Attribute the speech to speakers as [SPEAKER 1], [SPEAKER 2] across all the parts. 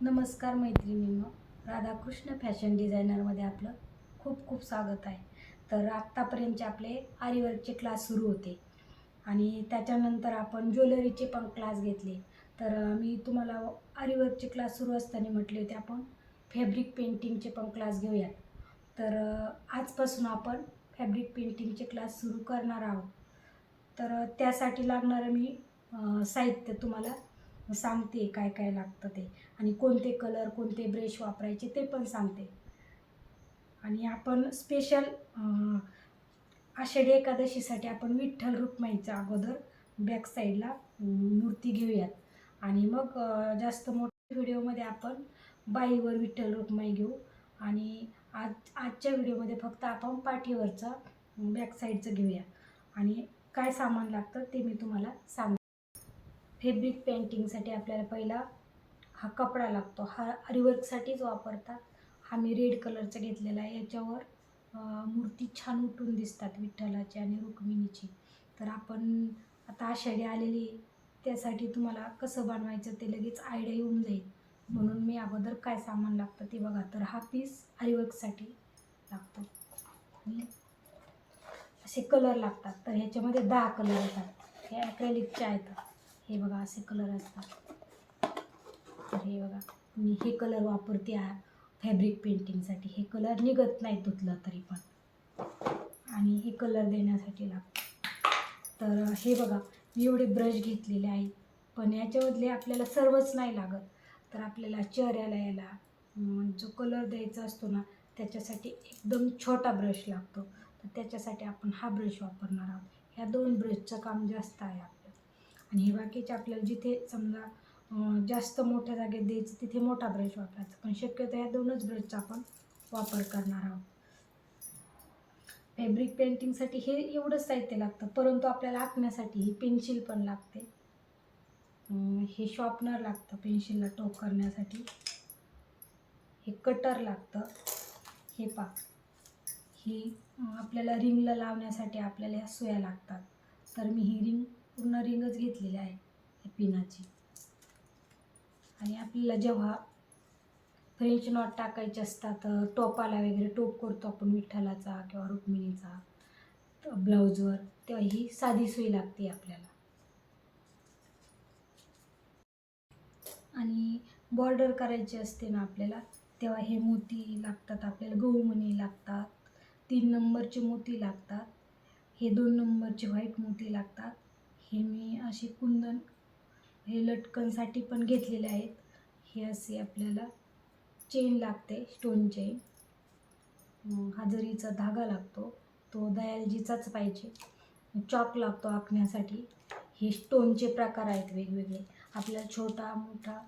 [SPEAKER 1] नमस्कार मैत्रिणींनो, राधाकृष्ण फॅशन डिझायनरमध्ये आपलं खूप खूप स्वागत आहे. तर आत्तापर्यंतचे आपले आरीवर्कचे क्लास सुरू होते आणि त्याच्यानंतर आपण ज्वेलरीचे पण क्लास घेतले. तर मी तुम्हाला आरीवर्कचे क्लास सुरू असताना म्हटले होते आपण फॅब्रिक पेंटिंगचे पण क्लास घेऊयात. तर आजपासून आपण फॅब्रिक पेंटिंगचे क्लास सुरू करणार आहोत. तर त्यासाठी लागणारं मी साहित्य तुम्हाला सांगते, काय काय लागतं ते, आणि कोणते कलर कोणते ब्रश वापरायचे ते पण सांगते. आणि आपण स्पेशल आषाढी एकादशीसाठी आपण विठ्ठल रुक्माईचा अगोदर बॅक साईडला मूर्ती घेऊयात आणि मग जास्त मोठ्या व्हिडिओमध्ये आपण बाईवर विठ्ठल रुक्माई घेऊ आणि आजच्या व्हिडिओमध्ये फक्त आपण पाठीवरचा बॅक साईडचं घेऊया. आणि काय सामान लागतं ते मी तुम्हाला सांगते. फॅब्रिक पेंटिंगसाठी आपल्याला पहिला हा कपडा लागतो. हा आरीवर्कसाठीच वापरतात. हा मी रेड कलरचा घेतलेला आहे. याच्यावर मूर्ती छान उठून दिसतात विठ्ठलाची आणि रुक्मिणीची. तर आपण आता आषाढी आलेली आहे, त्यासाठी तुम्हाला कसं बनवायचं ते लगेच आयडिया येऊन जाईल. म्हणून मी अगोदर काय सामान लागतं ते बघा. तर हा पीस आरीवर्कसाठी लागतो आणि असे कलर लागतात. तर ह्याच्यामध्ये 10 कलर येतात. हे ॲक्रेलिकचे आहेत. हे बघा असे कलर असतात. तर हे बघा, मी हे कलर वापरते फॅब्रिक पेंटिंगसाठी. हे कलर निघत नाही धुतलं तरी पण, आणि हे कलर देण्यासाठी लागतं. तर हे बघा, मी एवढे ब्रश घेतलेले आहेत, पण याच्यामधले आपल्याला सर्वच नाही लागत. तर आपल्याला चेहऱ्याला याला जो कलर द्यायचा असतो ना, त्याच्यासाठी एकदम छोटा ब्रश लागतो. तर त्याच्यासाठी आपण हा ब्रश वापरणार आहोत. ह्या 2 ब्रशचं काम जास्त आहे आपलं. आणि हे बाकीचे आपल्याला जिथे समजा जास्त मोठ्या जागेत द्यायचं तिथे मोठा ब्रश वापरायचा, पण शक्यतो या 2च ब्रशचा आपण वापर करणार आहोत. फॅब्रिक पेंटिंगसाठी हे एवढंच साहित्य लागतं, परंतु आपल्याला आखण्यासाठी ही पेन्सिल पण लागते. हे शॉर्पनर लागतं पेन्सिलला टोक करण्यासाठी. हे कटर लागतं. हे पा ही आपल्याला रिंगला लावण्यासाठी आपल्याला ह्या सुया लागतात. तर मी ही पूर्ण रिंगच घेतलेली आहे या पिनाची. आणि आपल्याला जेव्हा फ्रेंच नॉट टाकायचे असतात, टोपाला वगैरे टोप करतो आपण विठ्ठलाचा किंवा रुक्मिणीचा ब्लाऊजवर, तेव्हा ही साधी सुई लागते आपल्याला. आणि बॉर्डर करायची असते ना आपल्याला, तेव्हा हे मोती लागतात आपल्याला. गहूमणी लागतात, 3 नंबरचे मोती लागतात, हे 2 नंबरचे व्हाईट मोती लागतात. हे मी असे कुंदन हे लटकनसाठी पण घेतलेले आहेत. हे असे आपल्याला चेन लागते, स्टोन चेन. हजरीचा धागा लागतो, तो दयालजीचाच पाहिजे. चॉक लागतो आखण्यासाठी. हे स्टोनचे प्रकार आहेत वेगवेगळे, आपल्याला छोटा मोठा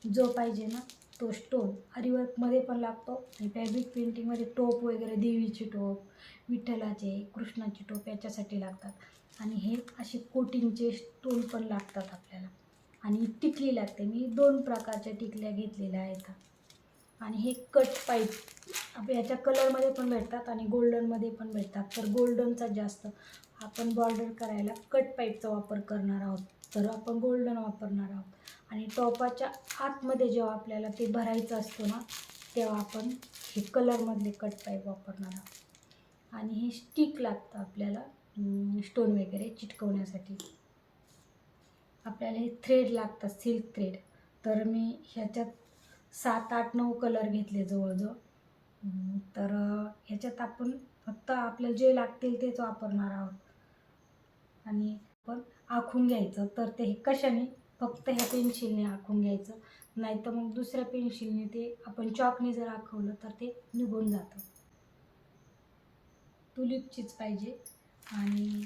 [SPEAKER 1] जो पाहिजे ना तो स्टोन आरीवर्कमध्ये पण लागतो. आणि फॅब्रिक पेंटिंगमध्ये टोप वगैरे, देवीचे टोप, विठ्ठलाचे, कृष्णाचे टोप याच्यासाठी लागतात. आणि हे असे कोटिंगचे स्टोन पण लागतात आपल्याला. आणि टिकली लागते. मी 2 प्रकारच्या टिकल्या घेतलेल्या आहेत. आणि हे कट पाईप याच्या कलरमध्ये पण भेटतात आणि गोल्डनमध्ये पण भेटतात. तर गोल्डनचा जास्त आपण बॉर्डर करायला कट पाईपचा वापर करणार आहोत, तर आपण गोल्डन वापरणार आहोत. आणि टॉपाच्या आतमध्ये जेव्हा आपल्याला ते भरायचं असतो ना, तेव्हा आपण हे कलरमधले कट पाईप वापरणार आहोत. आणि हे स्टिक लागतं आपल्याला स्टोन वगैरे चिटकवण्यासाठी. आपल्याला हे थ्रेड लागतात, सिल्क थ्रेड. तर मी ह्याच्यात 7, 8, 9 कलर घेतले जवळजवळ. तर ह्याच्यात आपण फक्त आपल्याला जे लागतील तेच वापरणार आहोत. आणि आपण आखून घ्यायचं, तर ते कशाने, फक्त ह्या पेन्सिलने आखून घ्यायचं. नाही तर मग दुसऱ्या पेन्सिलने ते आपण चॉकने जर आखवलं तर ते निघून जातं. टुलिपचीच पाहिजे. आणि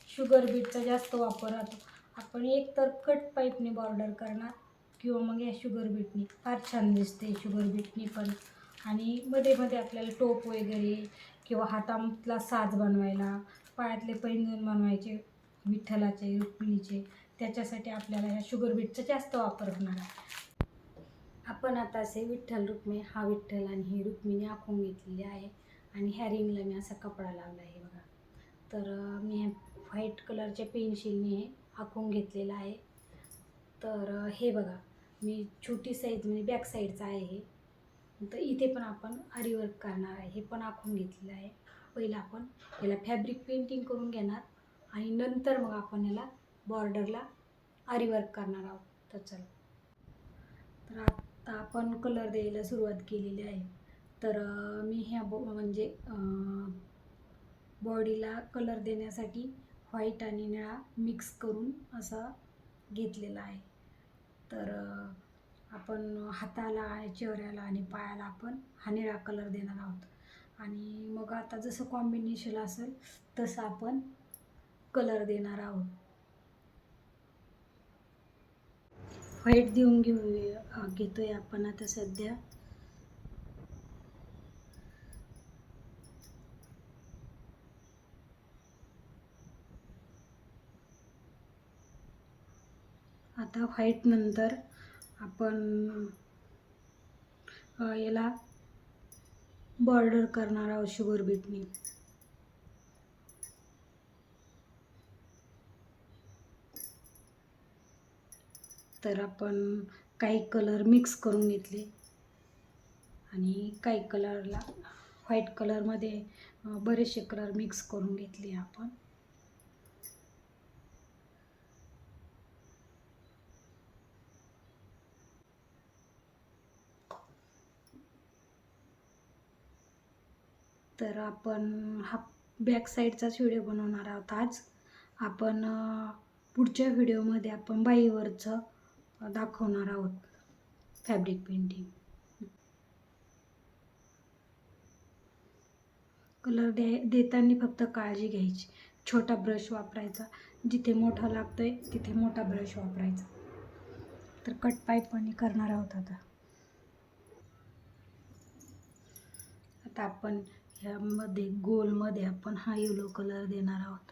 [SPEAKER 1] शुगर बीटचा जास्त वापर होतो. आपण एक तर कट पाईपने बॉर्डर करणार किंवा मग या शुगर बीटने. फार छान दिसते शुगर बीटने पण. आणि मध्ये मध्ये आपल्याला टोप वगैरे किंवा हातातला साज बनवायला, पायातले पैंजण बनवायचे विठ्ठलाचे, रुक्मिणीचे, त्याच्यासाठी आपल्याला ह्या शुगर बीटचा जास्त वापर होणार आहे. आपण आता असे विठ्ठल रुक्मिणी, हा विठ्ठल आणि ही रुक्मिणी आखून घेतलेली आहे. आणि ह्या रिंगला मी असा कपडा लावला आहे बघा. तर मी व्हाईट कलरच्या पेन्सिलने आखून घेतलेला आहे. तर हे बघा, मी छोटी साईज म्हणजे बॅक साईडचा आहे हे. तर इथे पण आपण आरीवर्क करणार आहे. हे पण आखून घेतलेलं आहे. पहिलं आपण याला फॅब्रिक पेंटिंग करून घेणार आणि नंतर मग आपण याला बॉर्डरला आरीवर्क करणार आहोत. तर चला, तर आता आपण कलर द्यायला सुरुवात केलेली आहे. तर मी ह्या म्हणजे बॉडीला कलर देण्यासाठी व्हाईट आणि निळा मिक्स करून असा घेतलेला आहे. तर आपण हाताला, चेहऱ्याला आणि पायाला आपण हा निळा कलर देणार आहोत. आणि मग आता जसं कॉम्बिनेशन असेल तसं आपण कलर देणार आहोत. व्हाईट देऊन घेतोय आपण आता सध्या. आता व्हाईट नंतर आपण याला बॉर्डर करणार आहोत शुगर बीटने. तर आपण काही कलर मिक्स करून घेतले आणि काही कलरला व्हाईट कलरमध्ये बरेचसे कलर मिक्स करून घेतले आपण. तर आपण हा बॅक साईडचाच व्हिडिओ बनवणार आहोत आज. आपण पुढच्या व्हिडिओमध्ये आपण बाहीवरचं दाखवणार आहोत फॅब्रिक पेंटिंग. कलर देताना फक्त काळजी घ्यायची, छोटा ब्रश वापरायचा, जिथे मोठा लागतोय तिथे मोठा ब्रश वापरायचा. तर कट पाईपने करणार आहोत आता आपण ह्यामध्ये गोलमध्ये आपण हा येलो कलर देणार आहोत.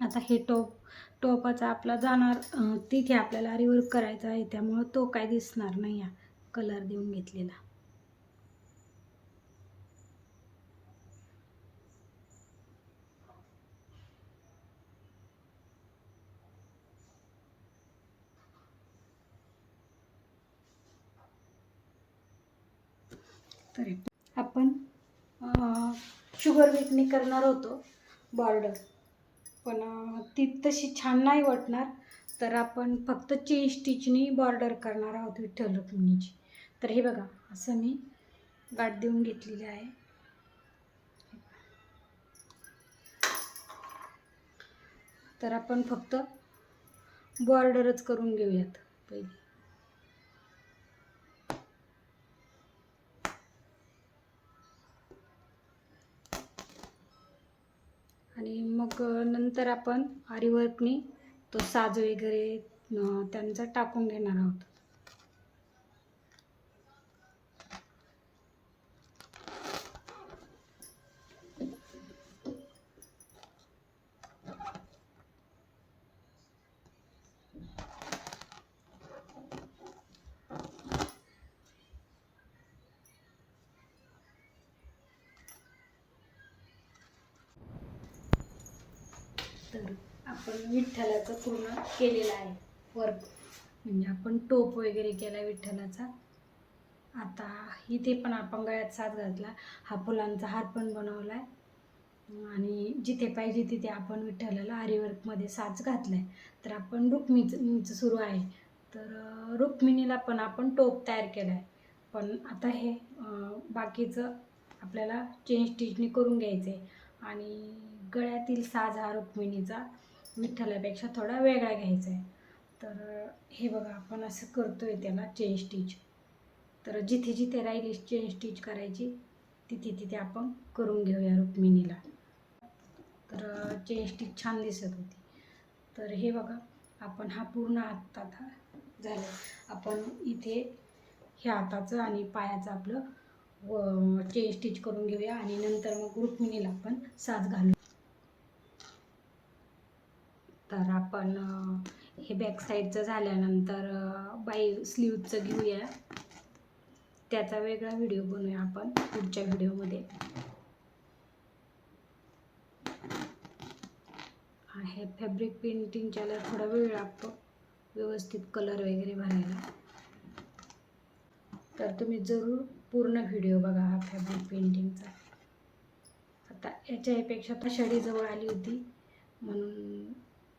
[SPEAKER 1] आता हे टोपाचा आपला जाणार तिथे आपल्याला आरीवर्क करायचा आहे, त्यामुळं तो काय दिसणार नाही या कलर देऊन घेतलेला. तर आपण शुगर बीटने करणार होतो बॉर्डर, पण ती तशी छान नाही वाटणार. तर आपण फक्त चेन स्टिचनी बॉर्डर करणार आहोत विठ्ठल रुक्मिणीची. तर हे बघा, असं मी गाठ देऊन घेतलेली आहे. तर आपण फक्त बॉर्डरच करून घेऊयात पहिले. आणि मग नंतर आपण आरीवर्कने तो साज वगैरे त्यांचा टाकून घेणार आहोत. तर आपण विठ्ठलाचं पूर्ण केलेलं आहे वर्क, म्हणजे आपण टोप वगैरे केला विठ्ठलाचा. आता इथे पण आपण गळ्यात साज घातला, हा फुलांचा हार पण बनवला आहे आणि जिथे पाहिजे तिथे आपण विठ्ठलाला आरीवर्कमध्ये साज घातला आहे. तर आपण रुक्मिणीचं सुरू आहे, तर रुक्मिणीला पण आपण टोप तयार केला आहे. पण आता हे बाकीचं आपल्याला चेन स्टिचने करून घ्यायचं आहे. आणि गळ्यातील साज हा रुक्मिणीचा विठ्ठलापेक्षा थोडा वेगळा घ्यायचा आहे. तर हे बघा, आपण असं करतोय त्याला चेन स्टिच. तर जिथे जिथे राहिली चेन स्टिच करायची तिथे तिथे आपण करून घेऊया रुक्मिणीला. तर चेन स्टिच छान दिसत होती. तर हे बघा, आपण हा पूर्ण हात आता झाला. आपण इथे ह्या हाताचं आणि पायाचं आपलं चेन स्टिच करून घेऊया आणि नंतर मग रुक्मिणीला आपण साज घालू. तर आपण हे बॅक साईडचं झाल्यानंतर बाई स्लीवचं घेऊया. त्याचा वेगळा व्हिडिओ बनवूया आपण पुढच्या व्हिडिओमध्ये. हे फॅब्रिक पेंटिंगच्याला थोडा वेळ लागतो व्यवस्थित कलर वगैरे भरायला. तर तुम्ही जरूर पूर्ण व्हिडिओ बघा हा फॅब्रिक पेंटिंगचा. आता याच्यापेक्षा आषाढी जवळ आली होती म्हणून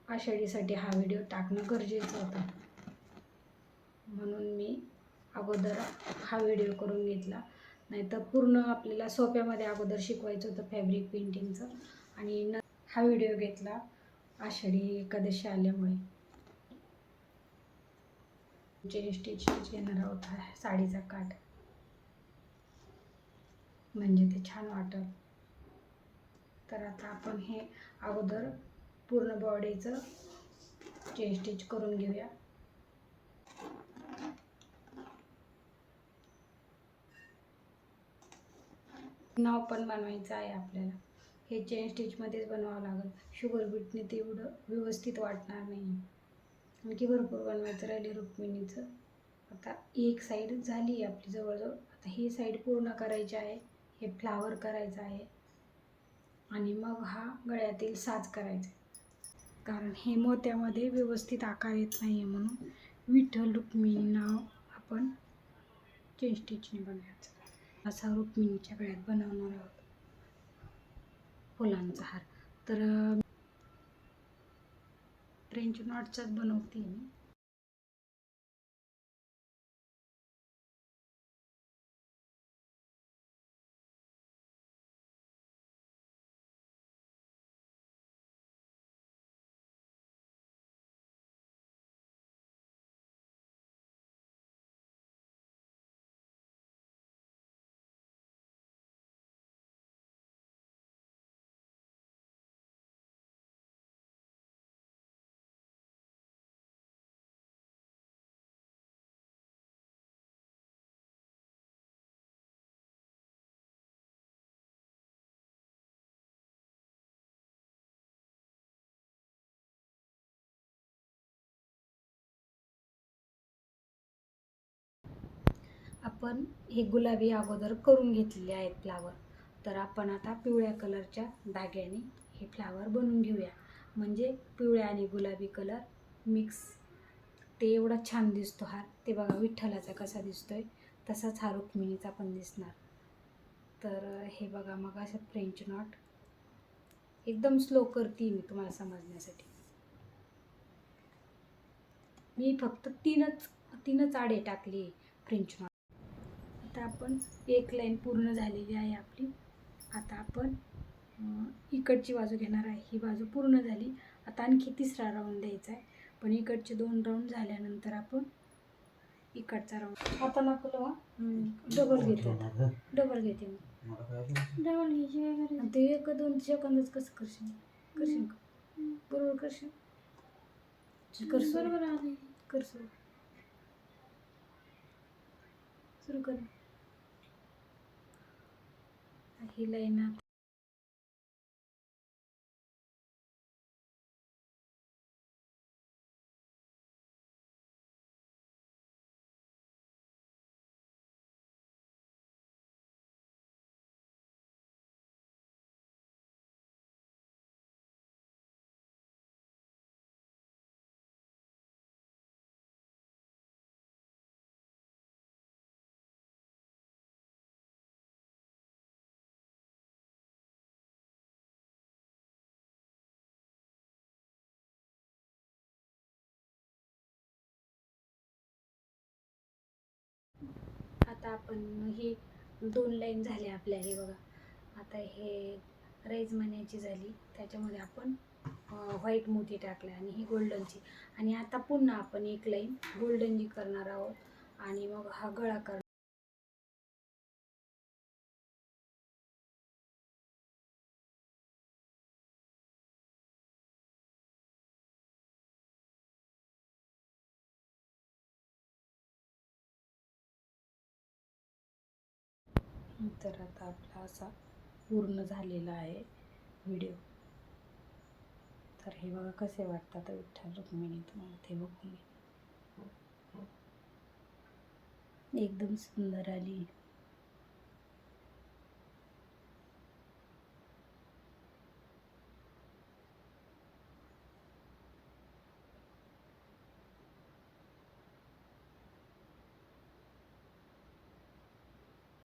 [SPEAKER 1] आषाढीसाठी हा व्हिडिओ टाकणं गरजेचं होतं, म्हणून मी अगोदर हा व्हिडिओ करून घेतला. नाहीतर पूर्ण आपल्याला सोप्यामध्ये अगोदर शिकवायचं होतं फॅब्रिक पेंटिंगचं, आणि हा व्हिडिओ घेतला आषाढी एकादशी आल्यामुळे. जे स्टिच येणार आहोत साडीचा काठ, म्हणजे ते छान वाटेल. तर आता आपण हे अगोदर पूर्ण बॉडीचं चेन स्टिच करून घेऊया. नाव पण बनवायचं आहे आपल्याला. हे चेन स्टिचमध्येच बनवावं लागेल. शुगर बीटने ते एवढं व्यवस्थित वाटणार नाही. आणखी भरपूर बनवायचं राहिले रुक्मिणीचं. आता एक साईड झाली आपली जवळजवळ. आता ही साईड पूर्ण करायची आहे. हे फ्लावर करायचं आहे आणि मग हा गळ्यातील साज करायचा, कारण हे मोत्यामध्ये व्यवस्थित आकार येत नाही आहे, म्हणून विठ्ठल रुक्मिणी नाव आपण चेन स्टिचने बनवायचं. असा रुक्मिणीच्या गळ्यात बनवणार आहोत फुलांचा हार. तर फ्रेंच नॉटचाच बनवते मी. आपण हे गुलाबी अगोदर करून घेतलेले आहेत फ्लावर. तर आपण आता पिवळ्या कलरच्या धाग्याने हे फ्लावर बनवून घेऊया. म्हणजे पिवळ्या आणि गुलाबी कलर मिक्स, ते एवढा छान दिसतो हार. ते बघा विठ्ठलाचा कसा दिसतोय तसाच हा रुक्मिणीचा पण दिसणार. तर हे बघा, मग असं फ्रेंच नॉट एकदम स्लो करते मी तुम्हाला समजण्यासाठी. मी फक्त तीनच आडे टाकले फ्रेंच नॉट. आता आपण एक लाईन पूर्ण झालेली आहे आपली. आता आपण इकडची बाजू घेणार आहे. ही बाजू पूर्ण झाली. आता आणखी तिसरा राऊंड द्यायचा आहे, पण इकडचे 2 राऊंड झाल्यानंतर आपण इकडचा राऊंड. आता नको लवा, डबल घेते. डबल घेते मग. डबल घ्यायची काय करायचं? ते 1-2 सेकंदच कसं करशील? करशील का बरोबर? करशील बरोबर आले. कर सुरू. सुरू कर. ही लाईन आता आपण ही 2 लाईन झाल्या आपल्या. हे बघा, आता हे राईज मण्याची झाली, त्याच्यामध्ये आपण व्हाईट मोती टाकले आणि ही गोल्डनची. आणि आता पुन्हा आपण एक लाईन गोल्डनची करणार आहोत आणि मग हा गळा करणार. तर आता आपला असा पूर्ण झालेला आहे व्हिडिओ. तर हे बघा कसे वाटतात विठ्ठल रुक्मिणी, तुम्हाला ते बघून एकदम सुंदर आली.